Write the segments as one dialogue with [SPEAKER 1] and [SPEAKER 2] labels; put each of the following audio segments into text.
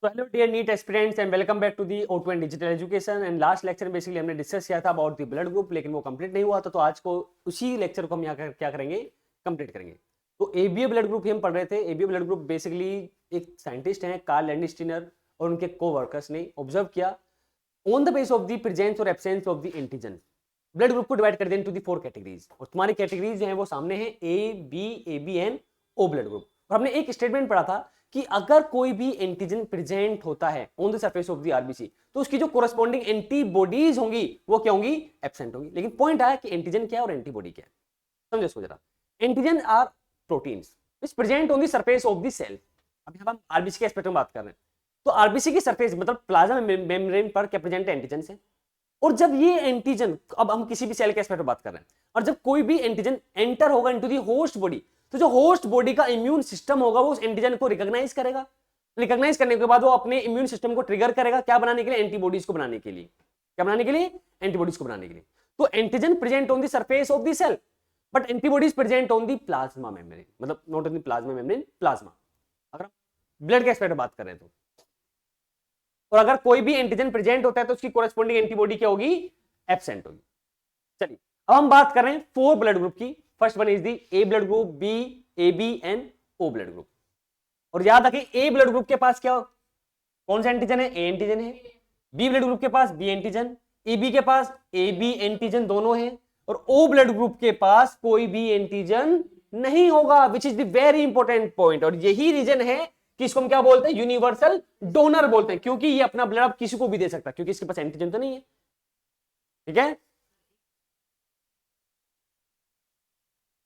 [SPEAKER 1] So hello dear NEET aspirants and welcome back to the O2 and Digital Education and last lecture basically हमने discuss किया था about the blood group, लेकिन वो complete नहीं हुआ था, तो आज को उसी लेक्चर को हम यहाँ क्या करेंगे, कंप्लीट करेंगे। तो एबीए ब्लड ग्रुप ही हम पढ़ रहे थे। एबीए ब्लड ग्रुप बेसिकली एक साइंटिस्ट हैं कार्ल लैंडस्टीनर और उनके कोवर्कर्स ने ऑब्जर्व किया on the base of the presence और absence of the antigen. Blood group को डिवाइड कर दें इनटू द 4 कैटेगरीज, और तुम्हारी कैटेगरीज जो है वो सामने है A B and O blood group. और हमने एक स्टेटमेंट पढ़ा था कि अगर कोई भी एंटीजन प्रेजेंट होता है on the surface of the RBC तो उसकी जो कोरस्पॉन्डिंग एंटीबॉडीज होंगी वो क्या होंगी, एब्सेंट होंगी। लेकिन पॉइंट आया कि एंटीजन क्या है और एंटीबॉडी क्या है, समझो इसको जरा। Antigen are proteins which present on the surface of the cell. अभी हम आरबीसी के एस्पेक्ट में बात कर रहे हैं, तो आरबीसी की सरफेस मतलब प्लाज्मा मेम्ब्रेन पर क्या प्रेजेंट है, एंटीजन है। और जब ये एंटीजन, अब हम किसी भी सेल के एस्पेक्ट में बात कर रहे हैं, और जब कोई भी एंटीजन एंटर होगा इनटू दी होस्ट बॉडी, तो जो होस्ट बॉडी का इम्यून सिस्टम होगा वो उस एंटीजन को रिकॉग्नाइज करेगा। रिकॉग्नाइज करने के बाद वो अपने इम्यून सिस्टम को ट्रिगर करेगा, क्या बनाने के लिए, एंटीबॉडीज को बनाने के लिए। क्या बनाने के लिए, एंटीबॉडीज को बनाने के लिए। तो antigen present on the surface of the cell but antibodies present on the plasma membrane, मतलब not on the plasma membrane, plasma. अगर ब्लड के एस्पेक्ट में बात कर रहे हैं तो, और अगर कोई भी एंटीजन प्रेजेंट होता है तो उसकी कोरेस्पॉन्डिंग एंटीबॉडी क्या होगी, एब्सेंट होगी। चलिए अब हम बात कर रहे हैं 4 ब्लड ग्रुप की। First one is the A blood group, B, A B and O blood group. और याद रखिए ए ब्लड ग्रुप के पास क्या, कौन सा एंटीजन है, ए एंटीजन है। बी ब्लड ग्रुप के पास बी एंटीजन, ए बी के पास ए बी एंटीजन दोनों है। और ओ ब्लड ग्रुप के पास कोई भी एंटीजन नहीं होगा, विच is the very important point. और यही रीजन है कि इसको हम क्या बोलते हैं, यूनिवर्सल डोनर बोलते हैं, क्योंकि ये अपना ब्लड किसी को भी दे सकता है, क्योंकि इसके पास एंटीजन तो नहीं है। ठीक है,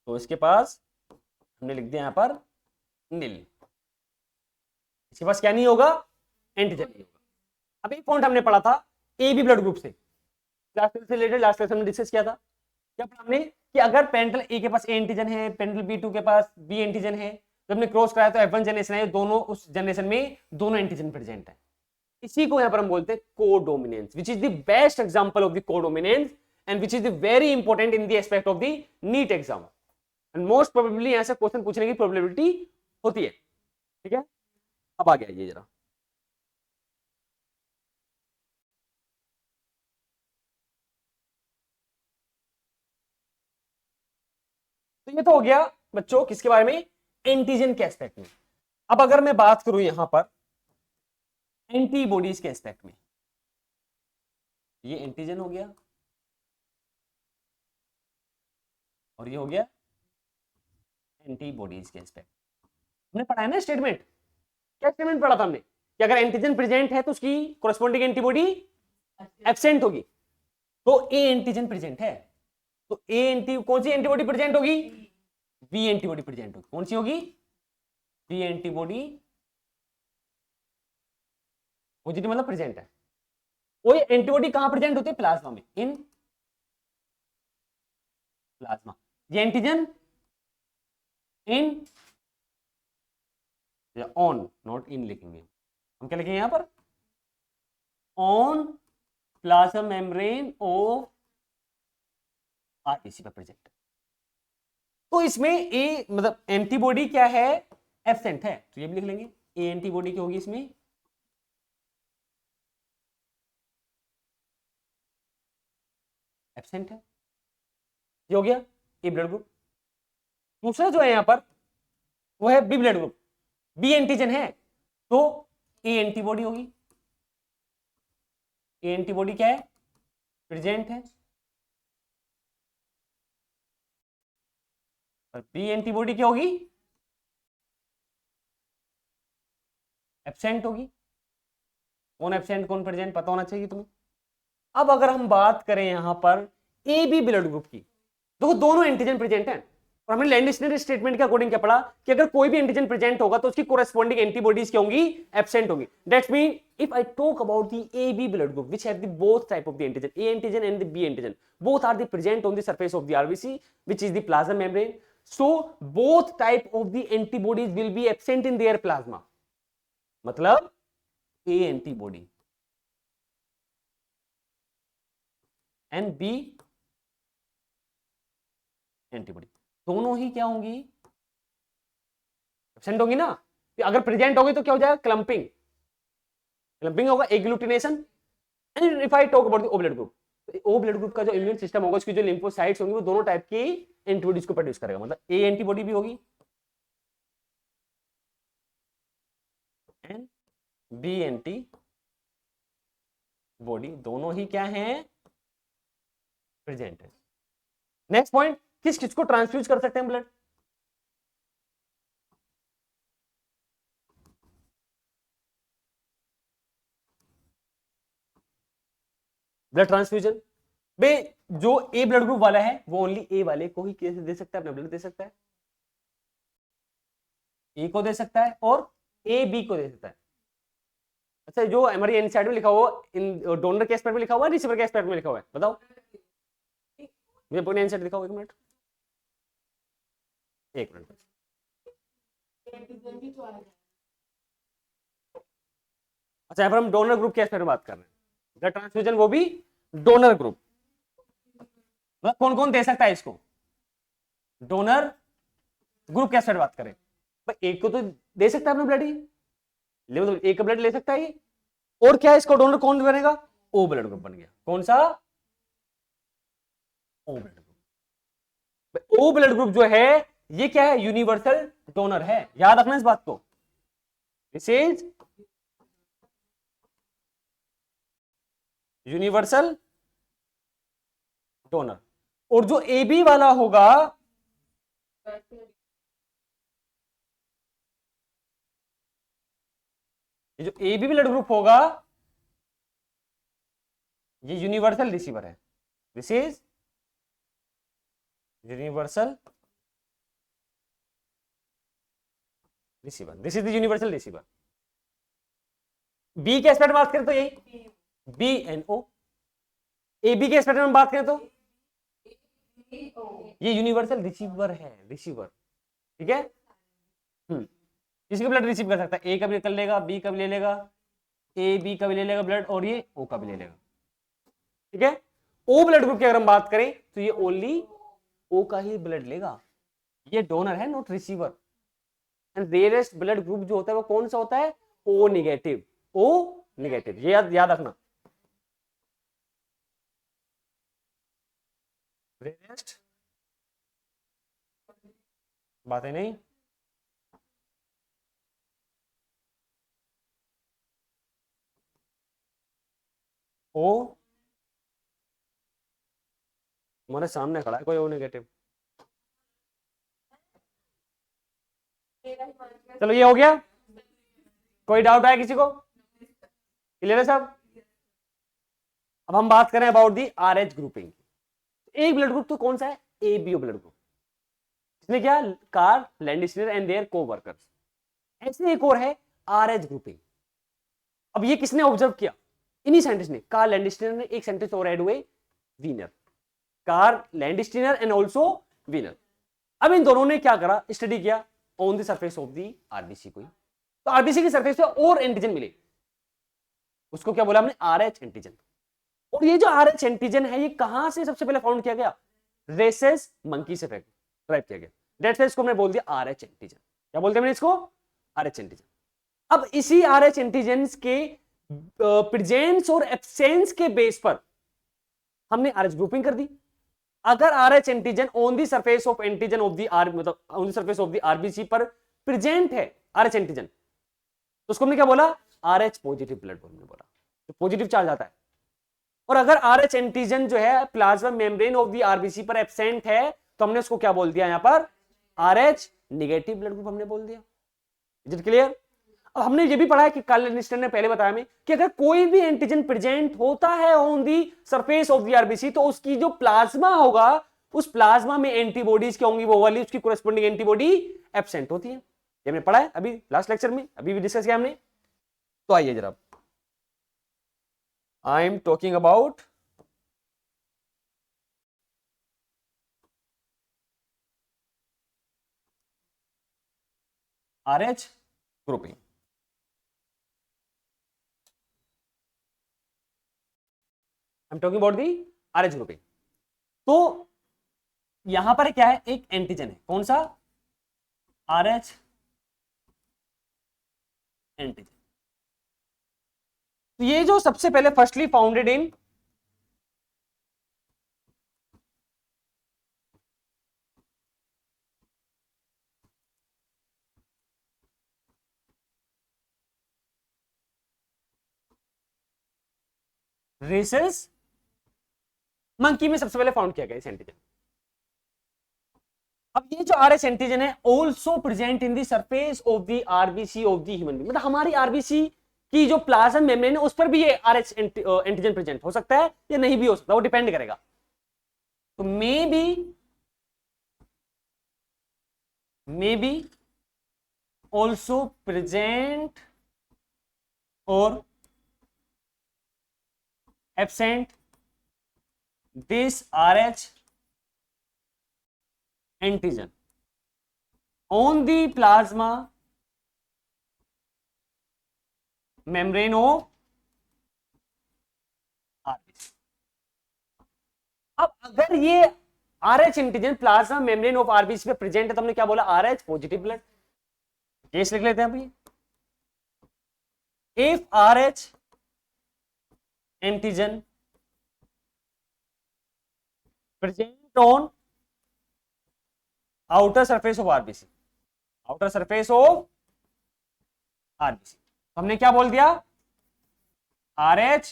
[SPEAKER 1] तो इसके पास हमने लिख दिया यहां पर नील, इसके पास क्या नहीं होगा, एंटीजन नहीं होगा। अब एक पॉइंट हमने पढ़ा था ए बी ब्लड ग्रुप से, लास्ट क्लास में डिस्कस किया था। क्या पढ़ा हमने कि अगर पेंटल ए के पास ए एंटीजन है, पेंटल बी टू के पास बी एंटीजन है, जब हमने क्रॉस कराया तो F1 जनरेशन है, दोनों उस जनरेशन में दोनों एंटीजन प्रेजेंट है। इसी को यहां पर हम बोलते हैं codominance, which is the best example of the codominance and which is the very important in the aspect of the NEET exam. And most probably यहां से क्वेश्चन पूछने की प्रोबेबिलिटी होती है। ठीक है, अब आ गया ये जरा, तो ये तो हो गया बच्चों किसके बारे में, एंटीजन के एस्पेक्ट में। अब अगर मैं बात करूं यहां पर एंटीबॉडीज के एस्पेक्ट में, ये एंटीजन हो गया और ये हो गया एंटीबॉडीज के एस्पेक्ट। हमने पढ़ा है ना स्टेटमेंट, क्या स्टेटमेंट पढ़ा था हमने कि अगर एंटीजन प्रेजेंट है तो उसकी कोरेस्पॉन्डिंग एंटीबॉडी एब्सेंट होगी। तो ए एंटीजन प्रेजेंट है तो ए एंटी कौन सी एंटीबॉडी प्रेजेंट होगी, बी एंटीबॉडी प्रेजेंट होगी। कौन सी होगी, बी एंटीबॉडी पॉजिटिव मतलब प्रेजेंट है। कोई एंटीबॉडी कहां प्रेजेंट होती है, प्लाज्मा में, इन प्लाज्मा। ये एंटीजन इन या ऑन, नॉट इन लिखेंगे हम, क्या लिखेंगे यहां पर, on plasma membrane of RBC पर प्रेजेंट। तो इसमें ए मतलब एंटीबॉडी क्या है, एब्सेंट है, तो ये भी लिख लेंगे ए एंटीबॉडी क्या होगी इसमें, एब्सेंट है। ये हो गया ए ब्लड ग्रुप। दूसरा जो है यहां पर वो है B blood group, B antigen है तो ए एंटीबॉडी होगी। ए एंटीबॉडी क्या है, प्रेजेंट है। और बी एंटीबॉडी क्या होगी, एब्सेंट होगी। कौन एब्सेंट कौन प्रेजेंट पता होना चाहिए तुम्हें। अब अगर हम बात करें यहां पर ए बी ब्लड ग्रुप की, तो दोनों एंटीजन प्रेजेंट हैं। और हमने लैंडस्टीनर स्टेटमेंट के अकॉर्डिंग क्या पढ़ा कि अगर कोई भी एंटीजन प्रेजेंट होगा तो उसकी कोरेस्पॉन्डिंग एंटीबॉडीज क्या होंगी, एब्सेंट होंगी। That's mean if I talk about the A B blood group which have the both type of the antigen, A antigen and the B antigen, both are the present on the surface of the RBC which is the plasma membrane, so both type of the antibodies will be absent in their plasma। मतलब A antibody and B antibody दोनों ही क्या होंगी, absent होंगी ना। अगर present होगी तो क्या हो जाएगा, क्लंपिंग। क्लम्पिंग होगा, agglutination. And if I talk about the O blood group, O blood group का जो इम्यून सिस्टम होगा, उसकी जो लिम्फोसाइट्स होंगी वो दोनों टाइप की एंटीबॉडीज को प्रोड्यूस करेगा, मतलब ए एंटीबॉडी भी होगी एंड बी एंटी बॉडी, दोनों ही क्या है, प्रेजेंट है। नेक्स्ट पॉइंट, किस किस को ट्रांसफ्यूज कर सकते हैं ब्लड? ब्लड ट्रांसफ्यूजन बे, जो ए ब्लड ग्रुप वाला है वो ओनली ए वाले को ही कैसे दे सकता है, अपना ब्लड दे सकता है, ए को दे सकता है और ए बी को दे सकता है। अच्छा, जो हमारी एनसाइड में लिखा हुआ, इन डोनर के एस्पेक्ट में लिखा हुआ है, रिसीवर के एस्पेक्ट में लिखा हुआ है, बताओ मुझे पूरी एनसाइड दिखाओ, एक मिनट, एक मिनट। अच्छा, यहाँ पर हम डोनर ग्रुप के एस्पेक्ट में बात कर रहे हैं, ब्लड ट्रांसफ्यूजन वो भी डोनर ग्रुप, मतलब कौन कौन दे सकता है इसको, डोनर ग्रुप के एस्पेक्ट बात करें, एक को तो दे सकता है अपना ब्लड ही, मतलब एक ब्लड ले सकता है ये, और क्या है इसका डोनर कौन बनेगा, ओ ब्लड ग्रुप बन गया, कौन सा, O blood group. O blood group जो है ये क्या है, यूनिवर्सल डोनर है, याद रखना इस बात को, दिस इज यूनिवर्सल डोनर। और जो ए बी वाला होगा, ये जो ए बी ब्लड ग्रुप होगा ये यूनिवर्सल रिसीवर है, this is universal receiver, this is the universal receiver. B के एस्पेक्ट में बात करें तो यही B and O, A B के एस्पेक्ट में बात करें तो ये यूनिवर्सल रिसीवर है, रिसीवर, ठीक है। किसी का ब्लड रिसीव कर सकता है, ए का भी कर लेगा, बी का भी ले लेगा, ए बी का भी ले लेगा ब्लड, और ये ओ का भी ले लेगा, ठीक है। ओ ब्लड ग्रुप की अगर हम बात करें तो ये ओनली ओ का ही ब्लड लेगा, ये डोनर है not receiver. And rarest blood group जो होता है वो कौन सा होता है, ओ निगेटिव, ओ निगेटिव, ये याद रखना, रेयरेस्ट, बातें नहीं, ओ हमारे सामने खड़ा है कोई ओ नेगेटिव, चलो ये हो गया, कोई डाउट है किसी को, क्लियर है सब। अब हम बात करें about the R H grouping. एक ब्लड ग्रुप तो कौन सा है, A B O blood group, इसमें क्या, Karl Landsteiner and their coworkers. ऐसे एक और है आर एच ग्रुपिंग। अब ये किसने ऑब्जर्व किया, इन्हीं साइंटिस्ट ने, कार्ल लैंडस्टीनर ने, एक साइंटिस्ट और ऐड हुए Wiener, Karl Landsteiner and also Wiener. अब इन दोनों ने क्या करा, स्टडी किया on the surface of the RBC को, तो आरबीसी की सरफेस पे और एंटीजन मिले, उसको क्या बोला हमने, आर एच एंटीजन। और ये जो आर एच एंटीजन है ये कहां से सबसे पहले फाउंड किया गया, रेसेस मंकी से ड्राइव किया गया, दैट्स व्हाई इसको हमने बोल दिया आर एच एंटीजन। क्या बोलते हैं इसको, आर एच एंटीजन। अब इसी आर एच एंटीजन के प्रेजेंस और एब्सेंस के बेस पर हमने आर एच ग्रुपिंग कर दी। अगर R H antigen on the surface of antigen of the R, मतलब on the surface of the RBC पर प्रेजेंट है आर एच एंटीजन, तो उसको हमने क्या बोला, आर एच पॉजिटिव ब्लड हमने बोला, तो पॉजिटिव चार्ज आता है। और अगर आर एच एंटीजन जो है plasma membrane of the RBC पर एब्सेंट है, तो हमने उसको क्या बोल दिया, यहां पर R H negative blood group हमने बोल दिया। Is it clear. अब हमने ये भी पढ़ा है कि कार्ल लैंडस्टीनर ने पहले बताया हमें कि अगर कोई भी एंटीजन प्रेजेंट होता है on the surface of the RBC, तो उसकी जो प्लाज्मा होगा उस प्लाज्मा में एंटीबॉडीज क्या होंगी, वो वाली उसकी कोरेस्पोंडिंग एंटीबॉडी एब्सेंट होती है। ये हमने पढ़ा है अभी लास्ट लेक्चर में, अभी भी डिस्कस किया हमने। तो आइए जरा, आई am talking about are H grouping. I am talking about the R H grouping. तो यहां पर क्या है, एक एंटीजन है, कौन सा, आर एच एंटीजन। तो ये जो सबसे पहले firstly founded in rhesus monkey में सबसे पहले फाउंड किया गया इस एंटीजन। अब ये जो आर एच एंटीजन है also present in the surface of the RBC of the human being, मतलब हमारी आरबीसी की जो प्लाज्मा मेम्ब्रेन है उस पर भी ये आर एच एंटीजन प्रेजेंट हो सकता है या नहीं भी हो सकता, वो डिपेंड करेगा। तो मे बी ऑल्सो प्रेजेंट और absent this R H antigen on the plasma membrane of RBC। अब अगर ये RH antigen plasma membrane of RBC पे प्रेजेंट है तो हमने क्या बोला, RH पॉजिटिव ब्लड। केस लिख लेते हैं अभी, if RH antigen present on outer surface of RBC, outer surface of RBC, तो हमने क्या बोल दिया, RH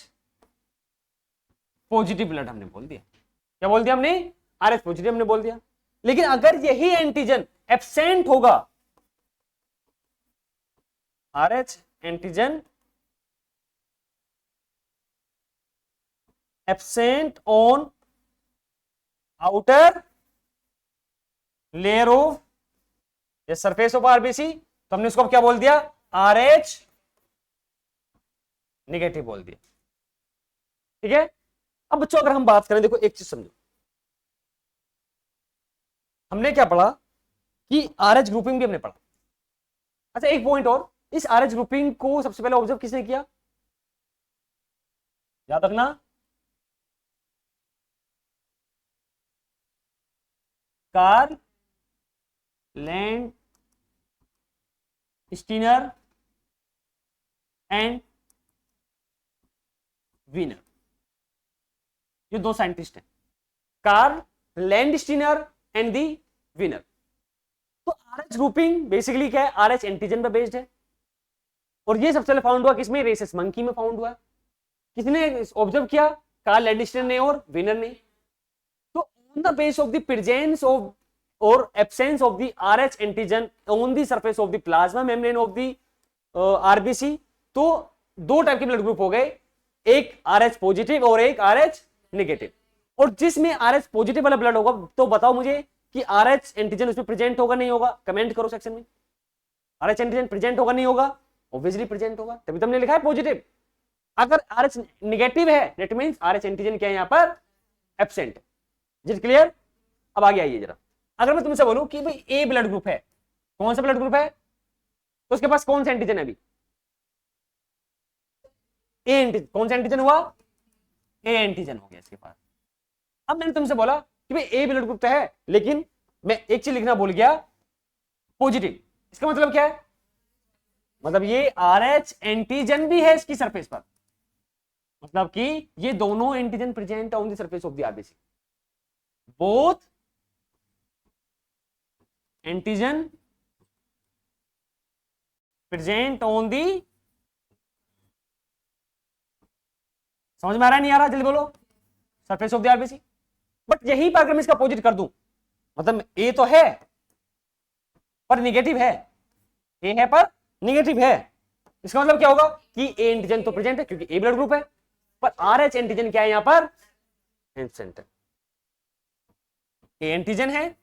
[SPEAKER 1] पॉजिटिव ब्लड हमने बोल दिया। क्या बोल दिया हमने, RH पॉजिटिव हमने बोल दिया। लेकिन अगर यही एंटीजन एब्सेंट होगा, RH antigen absent on outer layer of या सरफेस ऑफ आरबीसी, तो हमने उसको क्या बोल दिया, RH नेगेटिव बोल दिया। ठीक है। अब बच्चों अगर हम बात करें, देखो एक चीज समझो, हमने क्या पढ़ा कि RH ग्रुपिंग भी हमने पढ़ा। अच्छा एक पॉइंट और, इस RH ग्रुपिंग को सबसे पहले ऑब्जर्व किसने किया, याद रखना, Karl Landsteiner and Wiener, ये दो साइंटिस्ट हैं, Karl Landsteiner and the Wiener. तो RH ग्रुपिंग बेसिकली क्या है, RH एंटीजन पर बेस्ड है, और ये सबसे पहले फाउंड हुआ किसमें, रेसेस मंकी में फाउंड हुआ। किसने ऑब्जर्व किया, कार्ल लैंड स्टीनर ने और वीनर ने। तो on the base of the presence of or absence of the RH antigen on the surface of the plasma membrane of the RBC, तो दो टाइप के ब्लड ग्रुप हो गए, एक RH पॉजिटिव और एक RH नेगेटिव। और जिसमें RH पॉजिटिव वाला ब्लड होगा, तो बताओ मुझे कि RH एंटीजन उसमें प्रेजेंट होगा नहीं होगा, कमेंट करो सेक्शन में। RH एंटीजन प्रेजेंट होगा नहीं होगा, ऑब्वियसली प्रेजेंट होगा, तभी तुमने लिखा है पॉजिटिव। अगर RH नेगेटिव है दैट मींस RH एंटीजन क्या है, यहां पर एब्सेंट। Is clear. अब आगे आइए जरा, अगर मैं तुमसे बोलूं कि भाई ए ब्लड ग्रुप है, कौन सा ब्लड ग्रुप है, तो उसके पास कौन सा एंटीजन है अभी, ए एंटीजन, कौन सा एंटीजन हुआ, ए एंटीजन हो गया इसके पास। अब मैंने तुमसे बोला कि भाई ए ब्लड ग्रुप तो है, लेकिन मैं एक चीज लिखना भूल गया, पॉजिटिव। इसका मतलब क्या है, मतलब ये RH एंटीजन भी है इसकी सरफेस पर, मतलब कि ये दोनों antigen present on the surface of the RBC, both antigen present on the, समझ में आ रहा है नहीं आ रहा, जल्दी बोलो, surface of the RBC. But यही पर अगर मैं इसका अपोजिट कर दूं, मतलब ए तो है पर नेगेटिव है, ए है पर नेगेटिव है, इसका मतलब क्या होगा कि ए एंटीजन तो प्रेजेंट है क्योंकि ए ब्लड ग्रुप है, पर RH एंटीजन क्या है यहां पर, एब्सेंट है। ए एंटीजन है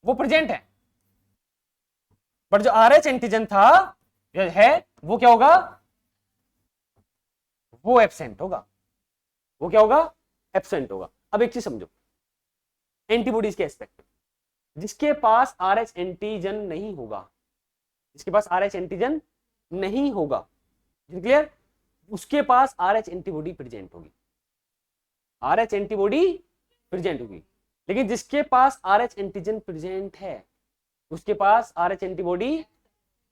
[SPEAKER 1] वो प्रेजेंट है, बट जो RH एंटीजन था है वो क्या होगा, वो एब्सेंट होगा, वो क्या होगा, एब्सेंट होगा। अब एक चीज समझो एंटीबॉडीज के एस्पेक्ट, जिसके पास RH एंटीजन नहीं होगा, जिसके पास RH एंटीजन नहीं होगा, क्लियर, उसके पास RH एंटीबॉडी प्रेजेंट होगी, RH एंटीबॉडी प्रेजेंट होगी। लेकिन जिसके पास RH एंटीजन प्रेजेंट है, उसके पास RH एंटीबॉडी,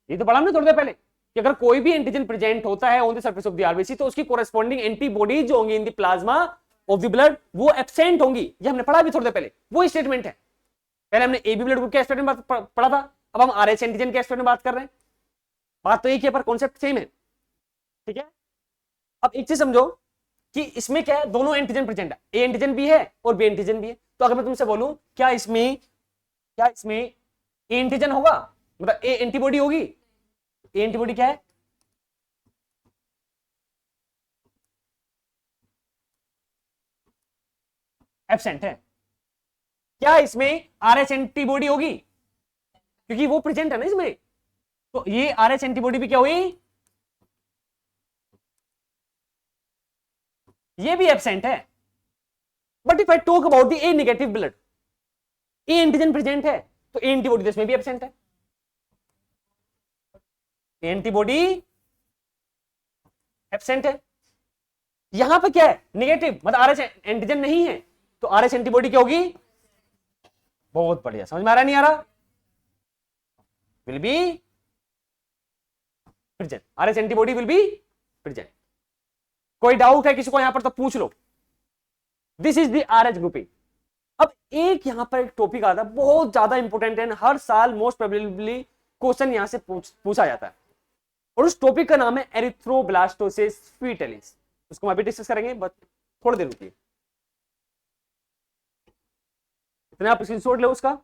[SPEAKER 1] ये तो पढ़ा हमने थोड़ी देर पहले कि अगर कोई भी एंटीजन प्रेजेंट होता है on the surface of the RBC तो उसकी कोरेस्पॉन्डिंग एंटीबॉडीज जो होंगी in the plasma of the blood वो एब्सेंट होंगी। ये हमने पढ़ा भी थोड़ी देर पहले, वो स्टेटमेंट है। पहले हमने एबी ब्लड ग्रुप के एस्पेक्ट में पढ़ा था, अब हम आरएच एंटीजन के एस्पेक्ट में बात कर रहे हैं। बात तो एक ही है पर कॉन्सेप्ट सेम है, ठीक है। अब एक चीज समझो कि इसमें क्या है, दोनों एंटीजन प्रेजेंट है, ए एंटीजन भी है और बी एंटीजन भी है। तो अगर मैं तुमसे बोलूं क्या इसमें ए एंटीजन होगा, मतलब ए एंटीबॉडी होगी, ए एंटीबॉडी क्या है, एब्सेंट है। क्या इसमें आरएच एंटीबॉडी होगी, क्योंकि वो प्रेजेंट है ना इसमें, तो ये आरएच एंटीबॉडी भी क्या हुई, ये भी एब्सेंट है। But if I talk about the A negative blood, A antigen present है तो ए एंटीबॉडी तो इसमें भी एब्सेंट है। एंटीबॉडी एब्सेंट है, यहां पे क्या है नेगेटिव, मतलब आरएच एंटीजन नहीं है तो आरएच एंटीबॉडी क्या होगी। बहुत बढ़िया, समझ में आ रहा नहीं आ रहा, will be present, RH antibody will be present. कोई डाउट है किसी को यहां पर तो पूछ लो। This is the RH grouping. अब एक यहां पर एक टॉपिक आता है बहुत ज्यादा इंपॉर्टेंट है, हर साल मोस्ट प्रोबेबली क्वेश्चन यहां से पूछा जाता है, और उस टॉपिक का नाम है एरिथ्रोब्लास्टोसिस फीटलिस। उसको हम अभी डिस्कस करेंगे, बस थोड़ी देर रुकिए। इतना आप स्क्रीनशॉट लो उसका।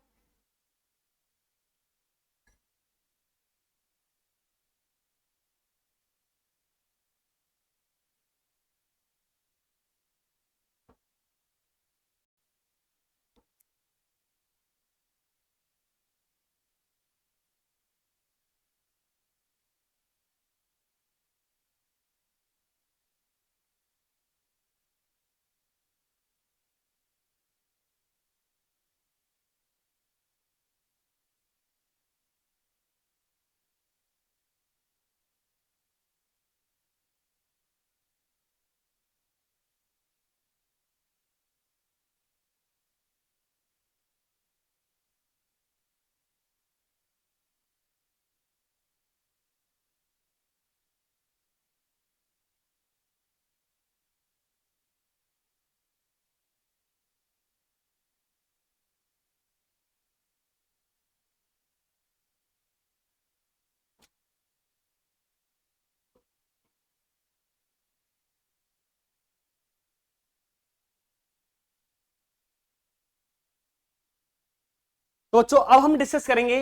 [SPEAKER 1] तो बच्चों अब हम डिस्कस करेंगे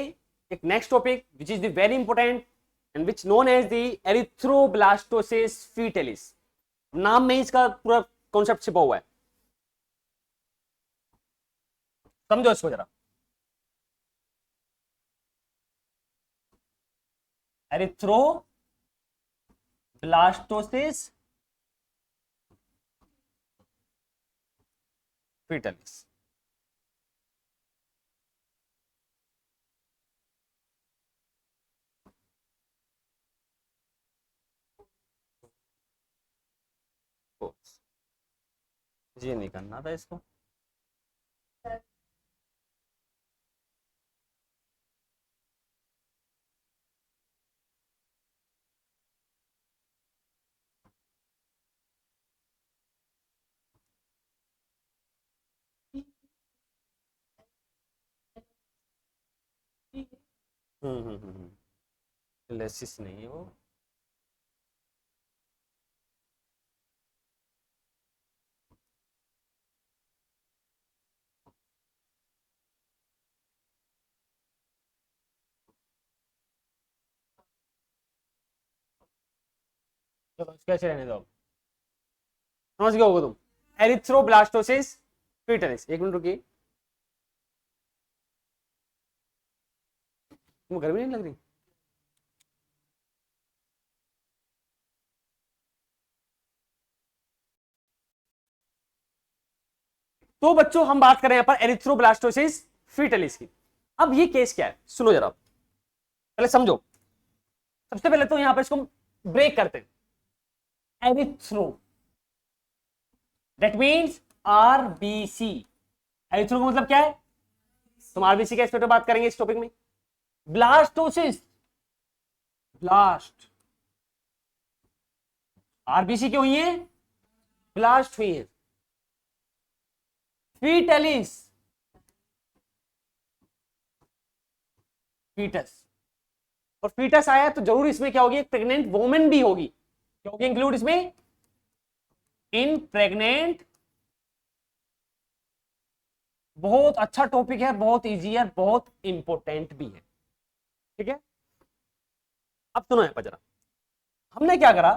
[SPEAKER 1] एक next topic which is the very important and which known as the erythroblastosis fetalis. नाम में इसका पूरा कॉन्सेप्ट छिपा हुआ है, समझो इसको जरा। Erythroblastosis fetalis. ये नहीं करना था इसको, लेसिस नहीं है वो। चलो कैसे रहने दो, समझ गए होगे तुम। एरिथ्रोब्लास्टोसिस फीटलिस, एक मिनट रुकिए, तुम गर्मी नहीं लग रही। तो बच्चों हम बात करें यहां पर एरिथ्रोब्लास्टोसिस फीटलिस की। अब ये केस क्या है सुनो जरा, पहले समझो। सबसे पहले तो यहां पर इसको ब्रेक करते हैं। Erythro that means RBC. Erythro का मतलब क्या है, तुम आरबीसी के एस्पेक्ट में बात करेंगे इस टॉपिक में। ब्लास्टोसिस, ब्लास्ट आरबीसी क्यों हुई है? ब्लास्ट हुई है। फीटलिस, फीटस, और फीटस आया तो जरूर इसमें क्या होगी, एक प्रेग्नेंट वोमेन भी होगी। क्या होगी इंक्लूड इसमें? इन प्रेग्नेंट। बहुत अच्छा टॉपिक है, बहुत इजी है, बहुत इंपॉर्टेंट भी है। ठीक है, अब सुनो यहां पर जरा, हमने क्या करा,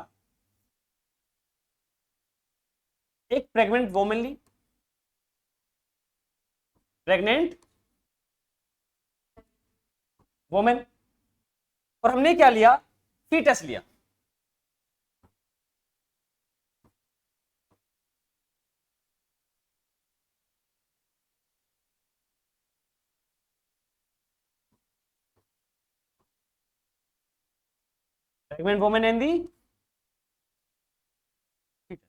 [SPEAKER 1] एक प्रेग्नेंट वोमेन ली, प्रेग्नेंट वोमेन, और हमने क्या लिया, फीटस लिया। Pregnant women and the fetus.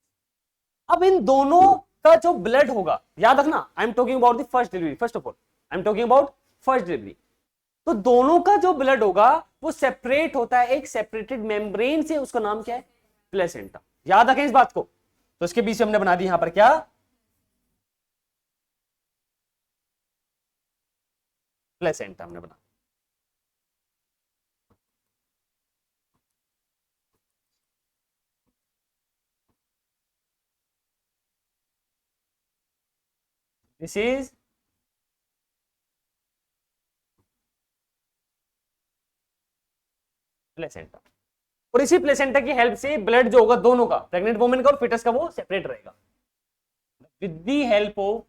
[SPEAKER 1] अब इन दोनों का जो ब्लड होगा, याद रखना, I am talking about the first delivery, first of all I am talking about first delivery. तो दोनों का जो ब्लड होगा वो सेपरेट होता है एक सेपरेटेड मेम्ब्रेन से, उसका नाम क्या है, प्लेसेंटा। याद रखें इस बात को। तो इसके बीच हमने बना दी यहां पर क्या, प्लेसेंटा हमने बना। This is placenta. और इसी प्लेसेंटा की हेल्प से ब्लड जो होगा दोनों का, प्रेग्नेंट वुमेन का और फिटस का, वो सेपरेट रहेगा with the help of,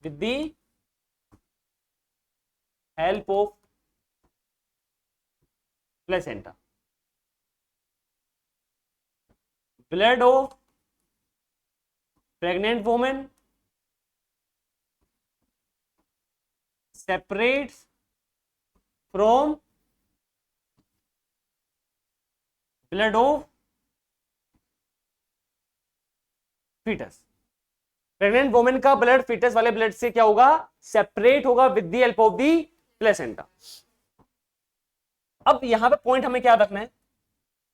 [SPEAKER 1] with the help of placenta. Blood of pregnant women separates from blood of fetus। Pregnant women का ब्लड फीटस वाले ब्लड से क्या होगा, सेपरेट होगा with the help of the placenta. अब यहां पे पॉइंट हमें क्या रखना है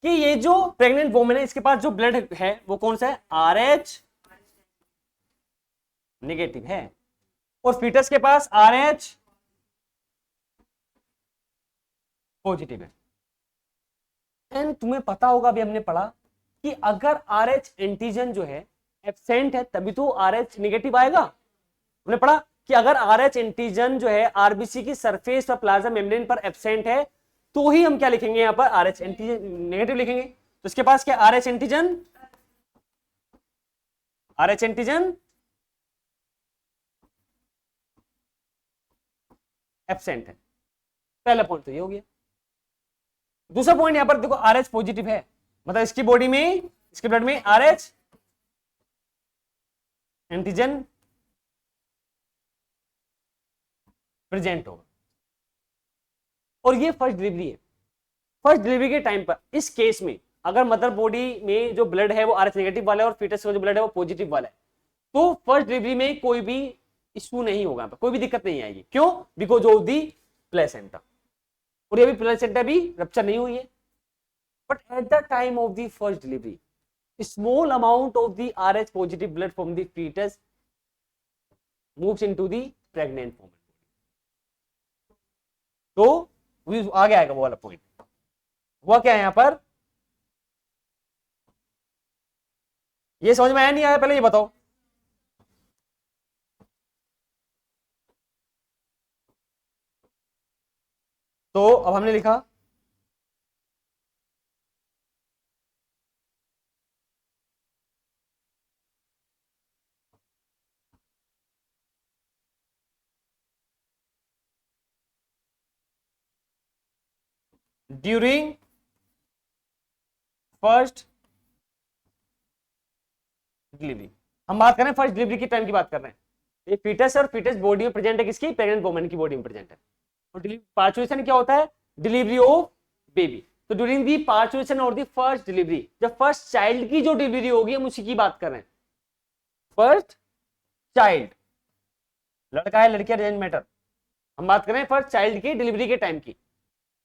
[SPEAKER 1] कि ये जो प्रेग्नेंट वुमेन है, इसके पास जो ब्लड है वो कौन सा है, RH नेगेटिव है, और फीटस के पास RH पॉजिटिव है। एंड तुम्हें पता होगा, अभी हमने पढ़ा कि अगर RH एंटीजन जो है एब्सेंट है तभी तो RH नेगेटिव आएगा। हमने पढ़ा कि अगर RH एंटीजन जो है आरबीसी की सरफेस और प्लाज्मा मेम्ब्रेन पर एब्सेंट है तो ही हम क्या लिखेंगे, यहां पर RH एंटीजन नेगेटिव लिखेंगे। तो इसके पास क्या, RH antigen, RH antigen absent है। पहला पॉइंट तो ये हो गया। दूसरा पॉइंट यहां पर देखो, RH पॉजिटिव है, मतलब इसकी बॉडी में, इसके ब्लड में RH एंटीजन प्रेजेंट होगा, और ये फर्स्ट डिलीवरी है। फर्स्ट डिलीवरी के टाइम पर इस केस में अगर मदर बॉडी में जो ब्लड है वो RH नेगेटिव वाला है और फीटस का जो ब्लड है वो पॉजिटिव वाला है, तो फर्स्ट डिलीवरी में कोई भी इशू नहीं होगा, कोई भी दिक्कत नहीं आएगी। क्यों? बिकॉज ऑफ दी प्लेसेंटा, और ये भी प्लेसेंटा भी रप्चर नहीं हुई है। But at the time of the first delivery small amount of the RH positive blood from the fetus moves into the pregnant woman। तो आगे आएगा वो वाला पॉइंट। हुआ क्या है यहां पर, ये समझ में आया नहीं आया, पहले ये बताओ। तो अब हमने लिखा ड्यूरिंग फर्स्ट डिलीवरी। हम बात कर रहे हैं फर्स्ट डिलीवरी की टाइम की बात कर रहे हैं। ये फीटस और फीटस बॉडी में प्रेजेंट है, किसकी, प्रेग्नेंट वुमन की बॉडी में प्रेजेंट है। और पार्चुएशन क्या होता है, डिलीवरी ऑफ बेबी। तो ड्यूरिंग दी पार्चुएशन और दी फर्स्ट डिलीवरी, जब फर्स्ट चाइल्ड की जो डिलीवरी होगी, हम उसी की बात कर रहे हैं। फर्स्ट चाइल्ड, लड़का है लड़की है मैटर, हम बात कर रहे हैं फर्स्ट चाइल्ड की डिलीवरी के टाइम की।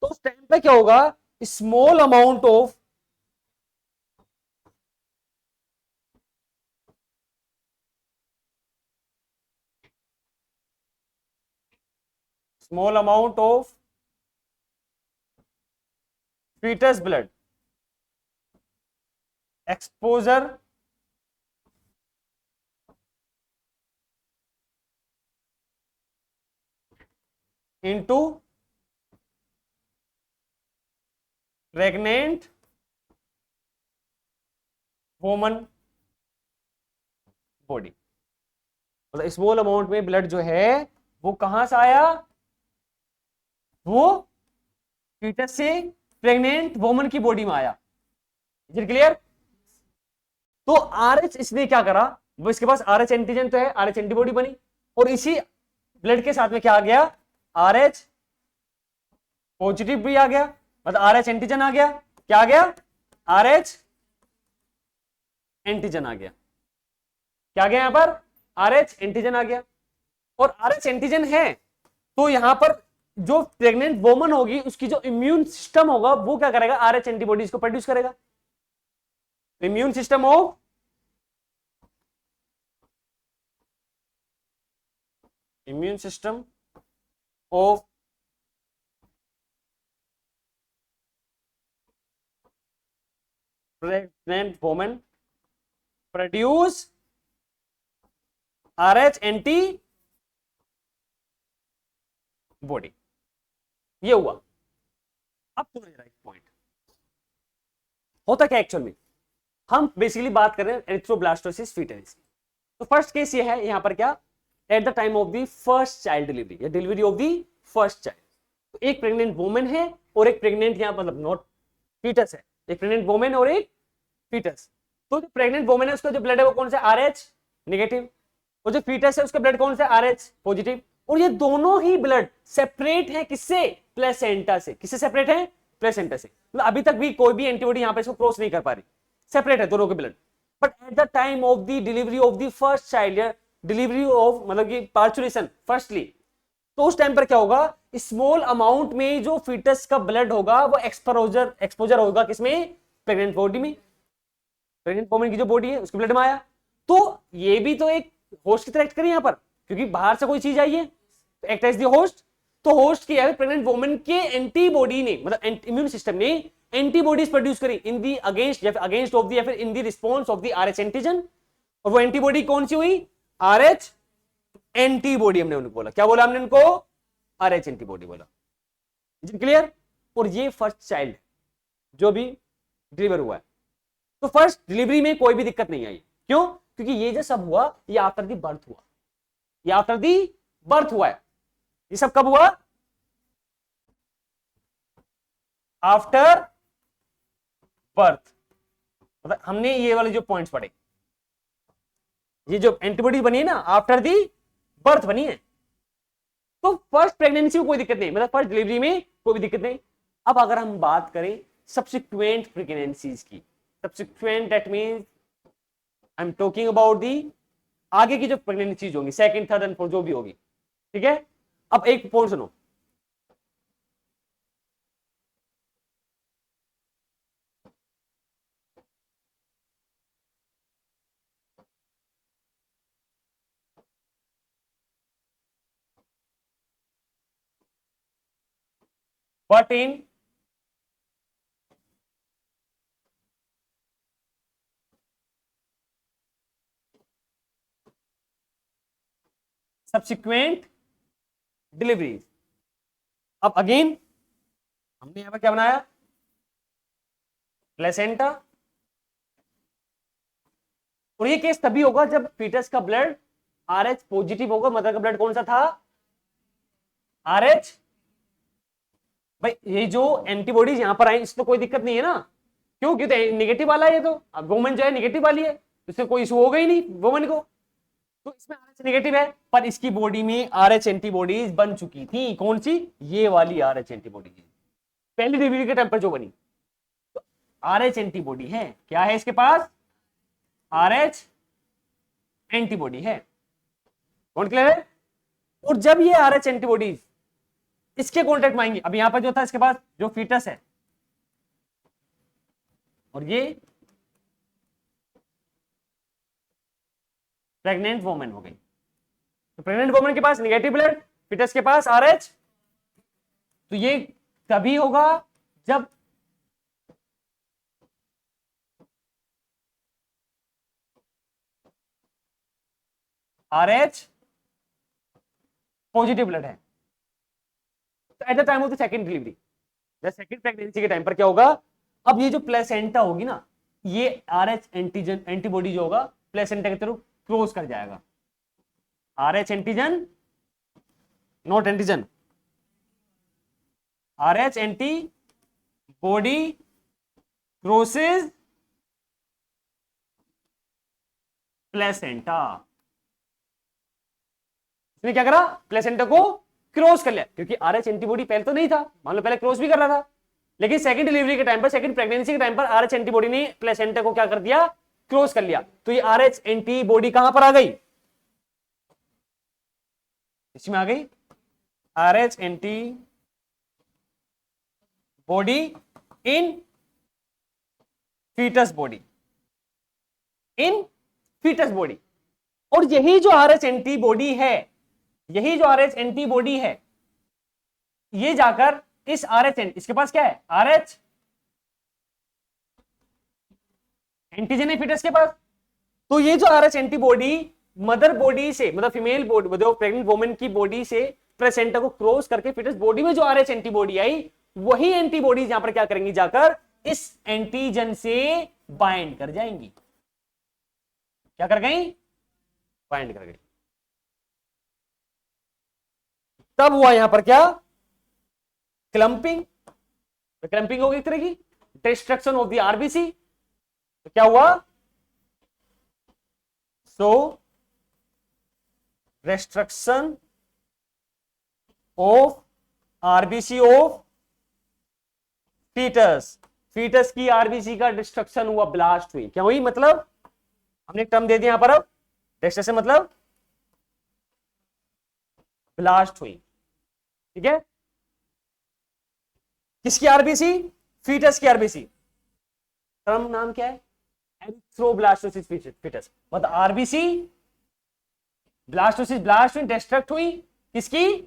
[SPEAKER 1] तो उस टाइम पे क्या होगा small amount of fetus blood exposure into pregnant woman body. मतलब स्मॉल अमाउंट में ब्लड जो है वो कहां से आया, वो फीटस से प्रेग्नेंट वोमन की बॉडी में आया। Is it clear? तो आरएच इसने क्या करा, वो इसके पास आरएच एंटीजन तो है, आरएच एंटीबॉडी बनी, और इसी ब्लड के साथ में क्या आ गया, आरएच पॉजिटिव भी आ गया, मतलब आरएच एंटीजन आ गया। क्या आ गया? आरएच एंटीजन आ गया। क्या आ गया यहां पर? आरएच एंटीजन आ गया। और आरएच एंटीजन है तो यहां पर जो प्रेग्नेंट वोमन होगी उसकी जो इम्यून सिस्टम होगा वो क्या करेगा, आरएच एंटीबॉडीज को प्रोड्यूस करेगा। Immune system of pregnant woman produce RH anti body. ये हुआ। अब सुनो जरा एक पॉइंट, होता क्या एक्चुअल में, हम बेसिकली बात कर रहे हैं एरिथ्रोब्लास्टोसिस फीटस। तो फर्स्ट केस ये है यहां पर क्या, at the time of the first child delivery या delivery of the first child, तो एक प्रेग्नेंट वुमेन है और एक प्रेग्नेंट यहां मतलब नॉट फीटस है, एक प्रेग्नेंट वुमेन और एक फीटस। तो जो प्रेग्नेंट वुमेन है उसका जो ब्लड है वो कौन सा, आरएच नेगेटिव, और जो फीटस है उसका ब्लड कौन सा, आरएच पॉजिटिव। और ये दोनों ही ब्लड सेपरेट है किससे, प्लेसेंटा से। किससे सेपरेट है, प्लेसेंटा से। मतलब अभी तक भी कोई भी एंटीबॉडी यहां पे इसको क्रॉस नहीं कर पा रही, सेपरेट है दोनों के blood. But at the time of the delivery of the first child या डिलीवरी ऑफ मतलब कि पार्चुरेशन फर्स्टली, तो उस टाइम पर क्या होगा, स्मॉल अमाउंट में जो फीटस का ब्लड होगा वो एक्सपोजर होगा किसमें, प्रेग्नेंट बॉडी में, प्रेग्नेंट वुमन की जो बॉडी है उसके ब्लड में आया। तो ये भी तो एक होस्ट की तरह एक्ट करें यहां पर, क्योंकि बाहर से कोई चीज आई है तो एक्ट एज द होस्ट। तो होस्ट की है प्रेग्नेंट वुमन के एंटीबॉडी ने, मतलब इम्यून सिस्टम ने एंटीबॉडीज प्रोड्यूस करी इन दी अगेंस्ट या फिर अगेंस्ट ऑफ दी या फिर in the response of the RH antigen. और वो एंटीबॉडी कौन सी हुई, आरएच एंटीबॉडी। हमने उनको बोला, क्या बोला हमने उनको, आरएच एंटीबॉडी बोला। क्लियर? और ये फर्स्ट चाइल्ड जो भी डिलीवर हुआ है, तो फर्स्ट डिलीवरी में कोई भी दिक्कत नहीं आई। क्यों? क्योंकि ये जो सब हुआ ये आफ्टर दी बर्थ हुआ, ये आफ्टर दी बर्थ हुआ है। ये सब कब हुआ, आफ्टर बर्थ। मतलब हमने ये वाले जो पॉइंट्स पढ़े, ये जो एंटीबॉडी बनी है ना आफ्टर दी बर्थ बनी है। तो फर्स्ट प्रेगनेंसी में कोई दिक्कत नहीं, मतलब फर्स्ट डिलीवरी में कोई भी दिक्कत नहीं। अब अगर हम बात करें सब्सिक्वेंट प्रेगनेंसीज की, subsequent that means I am talking about the आगे की जो प्रेगनेंसीज होंगी, सेकंड थर्ड एंड फोर्थ जो भी होगी, ठीक है। अब एक पॉइंट सुनो, but in subsequent deliveries। अब अगेन हमने यहां पर क्या बनाया, प्लेसेंटा। और ये केस तभी होगा जब फीटस का ब्लड आरएच पॉजिटिव होगा। मदर का ब्लड कौन सा था, आरएच। भाई ये जो एंटीबॉडीज यहां पर आई इसमें कोई दिक्कत नहीं है ना, क्यों, क्यों नेगेटिव वाला है ये, तो अब वुमन जो है नेगेटिव वाली है, इसमें कोई इशू होगा ही नहीं वुमन को। तो इसमें आरएच नेगेटिव है, पर इसकी बॉडी में आरएच एंटीबॉडीज बन चुकी थी। कौन सी, ये वाली आरएच एंटीबॉडी पहली डिलीवरी के टाइम पर जो बनी। तो आरएच एंटीबॉडी है, क्या है इसके पास, आरएच एंटीबॉडी है। कौन क्लियर है? और जब ये आरएच एंटीबॉडीज इसके कॉन्टेक्ट में आएंगे, अब यहां पर जो था इसके पास जो फीटस है और ये प्रेग्नेंट वोमेन हो गई। तो प्रेग्नेंट वोमेन के पास निगेटिव ब्लड, फिटस के पास RH। तो ये तभी होगा जब RH पॉजिटिव ब्लड है। तो eight the time of the second delivery, second pregnancy के टाइम पर क्या होगा, अब ये जो प्लेसेंटा होगी ना, ये RH एंटीजन एंटीबॉडी जो होगा प्लेसेंटा की तरफ क्रॉस कर जाएगा। RH antigen, not antigen, RH antibody crosses placenta. इसने क्या करा, प्लेसेंटा को क्रॉस कर लिया, क्योंकि RH एंटीबॉडी पहले तो नहीं था, मान लो पहले क्रॉस भी कर रहा था, लेकिन सेकंड डिलीवरी के टाइम पर, सेकंड प्रेगनेंसी के टाइम पर RH एंटीबॉडी ने प्लेसेंटा को क्या कर दिया, क्रॉस कर लिया। तो ये RH एंटीबॉडी कहां पर आ गई, इसमें आ गई RH एंटीबॉडी इन फीटस बॉडी, इन फीटस बॉडी। और यही जो RH एंटीबॉडी है, यही जो RH एंटीबॉडी है, ये जाकर इस RH, इसके पास क्या है, RH एंटीजन है फीटस के पास। तो ये जो RH एंटीबॉडी मदर बॉडी से, मतलब फीमेल बॉडी, मतलब प्रेग्नेंट वुमेन की बॉडी से प्लेसेंटा को क्रॉस करके फीटस बॉडी में जो RH एंटीबॉडी आई, वही एंटीबॉडी यहां पर क्या करेंगी, जाकर इस एंटीजन से बाइंड कर जाएंगी। क्या कर गई, बाइंड कर गई। तब हुआ यहां पर क्या, क्लंपिंग। तो क्लंपिंग होगी एक तरह की डिस्ट्रक्शन ऑफ द RBC। तो क्या हुआ, so destruction of RBC of fetus, fetus की RBC का डिस्ट्रक्शन हुआ, ब्लास्ट हुई। क्या हुई, मतलब हमने एक टर्म दे दिया यहां पर, अब डिस्ट्रक्शन मतलब ब्लास्ट हुई, ठीक है। किसकी RBC, फीटस की RBC। टर्म नाम क्या है, एरिथ्रोब्लास्टोसिस फीटस। मतलब RBC ब्लास्टोसिस, ब्लास्ट हुई, डिस्ट्रक्ट हुई, किसकी,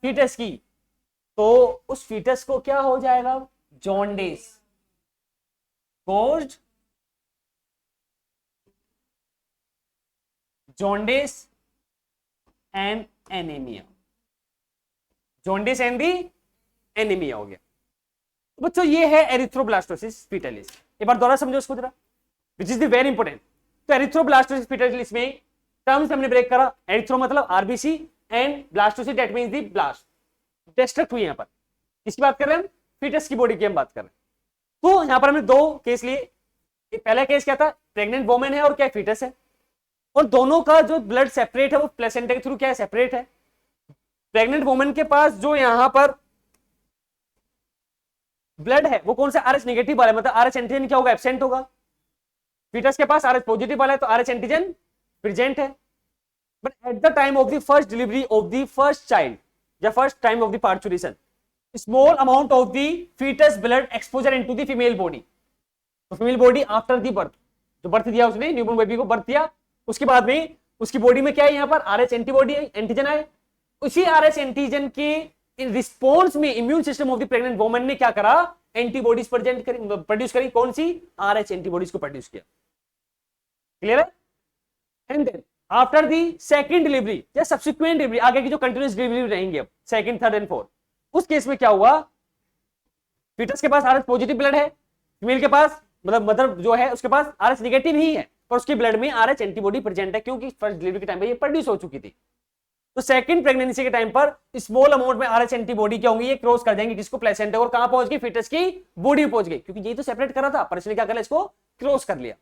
[SPEAKER 1] फीटस की। तो उस फीटस को क्या हो जाएगा, jaundice, caused jaundice and anaemia, jaundice and the anaemia हो गया। बच्चों ये है एरिथ्रोब्लास्टोसिस फीटलिस। एक बार दोबारा समझो इसको जरा, which is the very important. तो एरिथ्रोब्लास्टोसिस फीटलिस में टर्म्स हमने ब्रेक करा, एरिथ्रो मतलब RBC and blastosis that means the blast, destruct हुई। यहां पर किसकी बात कर रहे हैं, फीटस की बॉडी की हम बात कर रहे हैं। तो यहां पर हमने दो केस लिए, पहला केस क्या था, प्रेग्नेंट वुमेन है और क्या फीटस है, और दोनों का जो ब्लड सेपरेट है वो प्लेसेंटा के थ्रू क्या है, सेपरेट है। प्रेग्नेंट वुमेन के पास जो यहां पर ब्लड है वो कौन सा, RH नेगेटिव वाला है, मतलब RH एंटीजन क्या होगा, एब्सेंट होगा। फीटस के पास RH पॉजिटिव वाला है, तो RH एंटीजन प्रेजेंट है। But at the time of the first delivery of the first child या first time of the parturition, small amount of the fetus blood exposure into the female body. तो female body after the birth, जो birth दिया उसने, newborn baby को birth दिया, उसके बाद में उसकी बॉडी में क्या है, यहाँ पर RH एंटीबॉडी एंटीजन है। उसी RH एंटीजन के इन रिस्पॉन्स में immune system of the pregnant woman ने क्या करा, एंटीबॉडीज प्रोड्यूस करी। कौन सी, RH एंटीबॉडीज को प्रोड्यूस किया। क्लियर है। And then after the second delivery या सब्सिक्वेंट डिलीवरी, आगे की जो कंटिन्यूस डिलीवरी रहेंगे अब सेकंड, थर्ड एंड फोर्थ, उस केस में क्या हुआ, फीटस के पास RH पॉजिटिव ब्लड है, फीमेल के पास मतलब मदर जो है उसके पास RH नेगेटिव ही है, पर उसके ब्लड में RH एंटीबॉडी प्रेजेंट है, क्योंकि फर्स्ट डिलीवरी के टाइम पे ये प्रोड्यूस हो चुकी थी। तो सेकंड प्रेगनेंसी के टाइम पर स्मॉल अमाउंट में RH एंटीबॉडी क्या होंगी, ये क्रॉस कर जाएंगे किसको, प्लेसेंटा, और कहां पहुंच गई, फीटस की बॉडी में पहुंच गई, क्योंकि ये तो सेपरेट करा था, पर इसने क्या करा, इसको क्रॉस कर लिया।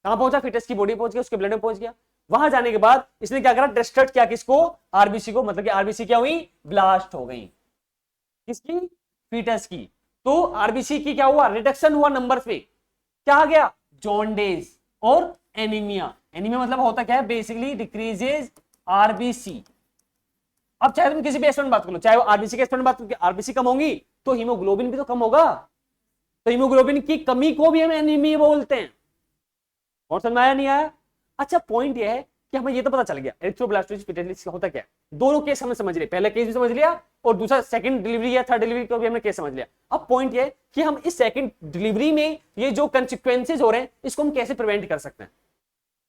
[SPEAKER 1] कहां पहुंचा, फीटस की बॉडी पहुंच गया, उसके ब्लड में पहुंच गया। वहां जाने के बाद इसने क्या करा, डिस्ट्रक्ट किया किसको, RBC को, मतलब कि RBC क्या हुई, ब्लास्ट हो गई, किसकी, फीटस की। तो RBC की क्या हुआ, रिडक्शन हुआ नंबर्स पे, क्या आ गया, जॉन्डिस और एनीमिया। एनीमिया मतलब होता क्या है, बेसिकली डिक्रीजेज RBC। अब चाहे तुम किसी भी एस्पेक्ट में बात कर लो, चाहे वो RBC के एस्पेक्ट में बात करो, RBC कम होंगी तो हीमोग्लोबिन भी तो कम होगा, तो हीमोग्लोबिन की कमी को भी हम एनीमिया बोलते हैं। और समझ में आया नहीं आया? अच्छा, पॉइंट ये है कि हमें ये तो पता चल गया एरिथ्रोब्लास्टोसिस पिटालिस होता क्या है। दोनों केस हमने समझ लिए, पहले केस भी समझ लिया और दूसरा सेकंड डिलीवरी या थर्ड डिलीवरी को भी हमने केस समझ लिया। अब पॉइंट ये है कि हम इस सेकंड डिलीवरी में ये जो कंसिक्वेंसेज हो रहे हैं इसको हम कैसे प्रिवेंट कर सकते हैं,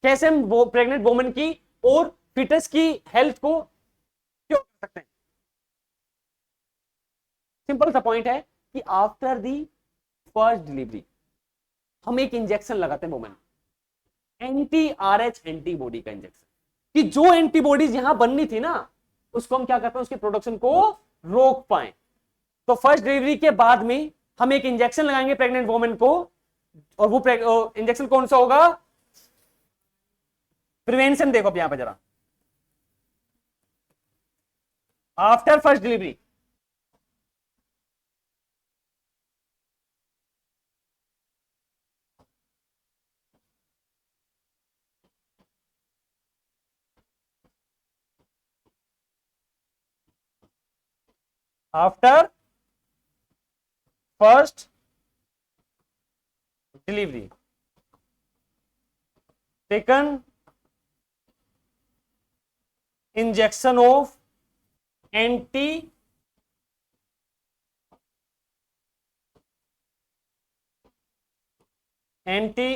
[SPEAKER 1] कैसे हम वो प्रेग्नेंट वुमन की और फिटस की हेल्थ को क्यों कर सकते हैं। सिंपल सा पॉइंट है कि आफ्टर दी फर्स्ट डिलीवरी हम एक इंजेक्शन लगाते हैं वुमन, एंटी आरएच एंटीबॉडी का इंजेक्शन, कि जो एंटीबॉडीज यहां बननी थी ना उसको हम क्या करते हैं, उसके प्रोडक्शन को रोक पाए। तो फर्स्ट डिलीवरी के बाद में हम एक इंजेक्शन लगाएंगे प्रेग्नेंट वुमन को, और वो इंजेक्शन कौन सा होगा, प्रिवेंशन। देखो अब यहां पर जरा, after first delivery after first delivery taken injection of anti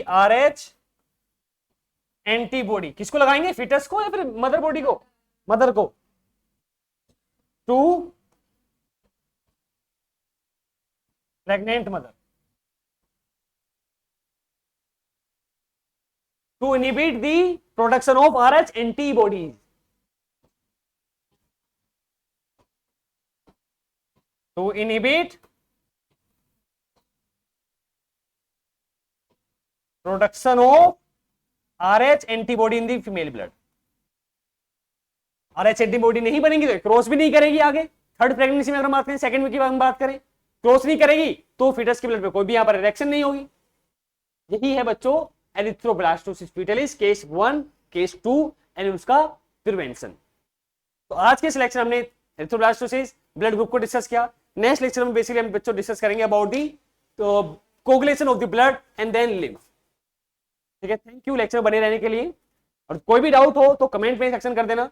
[SPEAKER 1] RH antibody. किसको लगाएंगे, फिटस को या फिर मदर बॉडी को, मदर को, to pregnant mother, to inhibit the production of RH antibodies. To inhibit production of RH antibody in the female blood. RH antibody नहीं बनेगी तो क्रॉस भी नहीं करेगी आगे। थर्ड प्रेगनेंसी में अगर हम बात करें, सेकंड की हम बात करें, क्रॉस नहीं करेगी तो फिटस के ब्लड में कोई भी यहां पर रिएक्शन नहीं होगी। यही है बच्चों erythroblastosis fetalis case 1, case 2 and उसका प्रिवेंशन। तो आज के सिलेक्शन हमने एरिथ्रोब्लास्टोसिस ब्लड ग्रुप को डिस्कस किया। नेक्स्ट लेक्चर में बेसिकली हम बच्चों डिस्कस करेंगे about the coagulation of the blood and then lymph. ठीक है, थैंक यू लेक्चर बने रहने के लिए। और कोई भी डाउट हो तो कमेंट में सेक्शन कर देना।